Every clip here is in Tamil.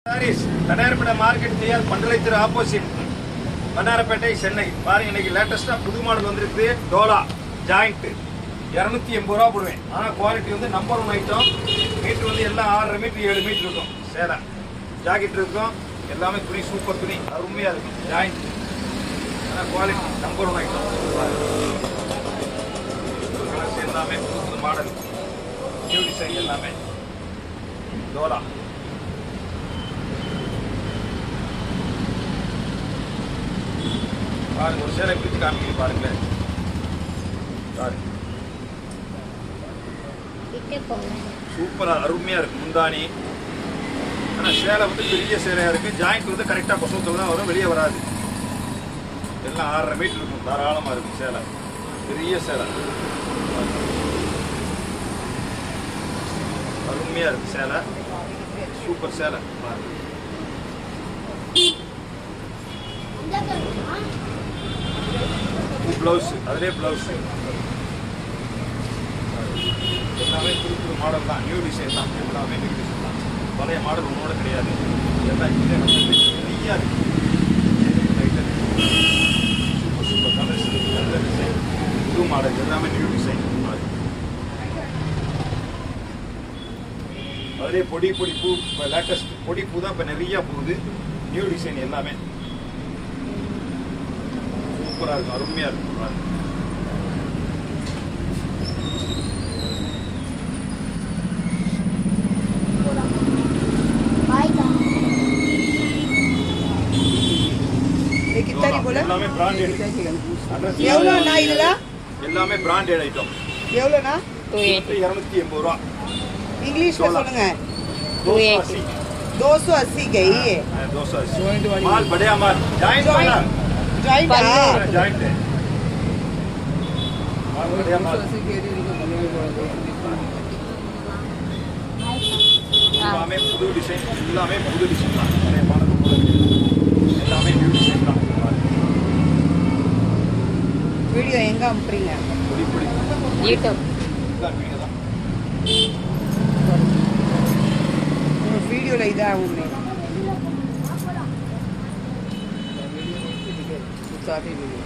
சாரீஸ் தனியார்பேட்டை மார்க்கெட் நியர் பண்டலைத்திரு ஆப்போசிட் வண்ணாரப்பேட்டை சென்னை. பாருங்க இன்னைக்கு லேட்டஸ்டா புது மாடல் வந்திருக்கு. டோலா ஜாயிண்ட் 280 ரூபா போடுவேன். ஆனால் குவாலிட்டி வந்து நம்பர் 1 ஐட்டம். மீட்டர் வந்து எல்லாம் 6.5 மீட்டர் 7 மீட்டர் இருக்கும். சேலை ஜாக்கெட் இருக்கும். எல்லாமே துணி சூப்பர் துணி, அருமையாக இருக்கும். ஜாயிண்ட் ஆனால் குவாலிட்டி நம்பர் 1 ஐட்டம். கலர்ஸ் எல்லாமே புது புது மாடல், நியூ டிசைன் எல்லாமே. டோலா பாருங்க, ஒரு சேலை பிடிச்சி காமிக்கிறேன் பாருங்களேன். பாருங்க சூப்பரா அருமையா இருக்கு. முந்தானி ஆனா சேலை வந்து பெரிய சேலையா இருக்கு. ஜாயிண்ட் வந்து கரெக்டா கொசத்துல தான் வரும், வெளியே வராது. எல்லாம் 6.5 மீட்டர் இருக்கும். தாராளமா இருக்கும். சேலை பெரிய சேலை, அருமையா இருக்கு. சேலை சூப்பர் சேலை. பிளவுஸ் அதிலே பிளவுஸ் எல்லாமே புது புது மாடல் தான், நியூ டிசைன் தான். எல்லாமே நியூ டிசைன் தான். பழைய மாடல் ஒன்றோட கிடையாது. எல்லாம் நிறையா இருக்கு. சூப்பர் சூப்பர் கலர்ஸ், நல்ல டிசைன், புது மாடல், எல்லாமே நியூ டிசைன். அதிலே பொடி பொடி பூ, இப்போ லேட்டஸ்ட் பொடி பூ தான் இப்போ நிறையா போகுது. நியூ டிசைன் எல்லாமே சூப்பராக இருக்கும், அருமையாக இருக்கும். எல்லாமே பிராண்டட். எல்லாமே பிராண்டட் ஐட்டம். எவ்வளோண்ணா? 280 ரூபா. इंग्लिश में சொல்லுங்க. 280 गई है. 280 माल बढ़िया माल. जॉइंट वाला जॉइंट जॉइंट है माल बढ़िया माल. எல்லாமே புது டிசைன், எல்லாமே புது டிசைன் தான். நிறைய மாடல் எல்லாமே நியூ டிசைன் தான். வீடியோ எங்க அனுப்புறீங்க? பொடி பொடி யூடியூப் தான் வீடியோ தான். வீடியோல இதா ஆகுமே. साथी वीडियो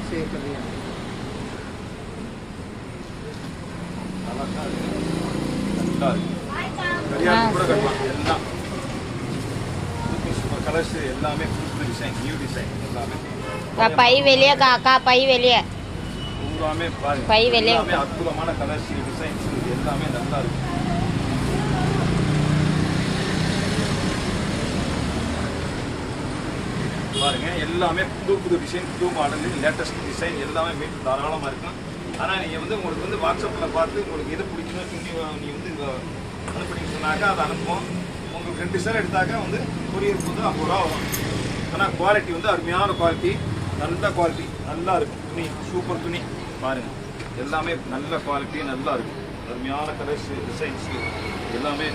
शेयर कर दिया. கூட கட்டலாம். எல்லாம் சூப்பர் கலர்ஸ், எல்லாமே புது டிசைன், நியூ டிசைன் எல்லாமே. பை வெளியே காக்கா, பை வெளியே பூராமே பாருங்க. பை வெளியே எல்லாமே அற்புதமான கலர்ஸ், டிசைன்ஸ் எல்லாமே நல்லா இருக்கு. பாருங்க எல்லாமே புது புது டிசைன், புது மாடல், லேட்டஸ்ட் டிசைன் எல்லாமே மீட்டர் தாராளமாக இருக்கும். ஆனால் நீங்கள் வந்து உங்களுக்கு வந்து வாட்ஸ்அப்பில் பார்த்து உங்களுக்கு எது பிடிக்கணும் சொல்லி நீ வந்து அனுப்பினீங்க சொன்னாக்கா அதை அனுப்புவோம். உங்களுக்கு 2 சேலை எடுத்தாக்கா வந்து கொரியருக்கு வந்து 50 ரூபா வரும். ஆனால் குவாலிட்டி வந்து அருமையான குவாலிட்டி, நல்ல குவாலிட்டி, நல்லா இருக்கும். துணி சூப்பர் துணி பாருங்கள். எல்லாமே நல்ல குவாலிட்டி, நல்லா இருக்கும். அருமையான கலர்ஸ், டிசைன்ஸ் எல்லாமே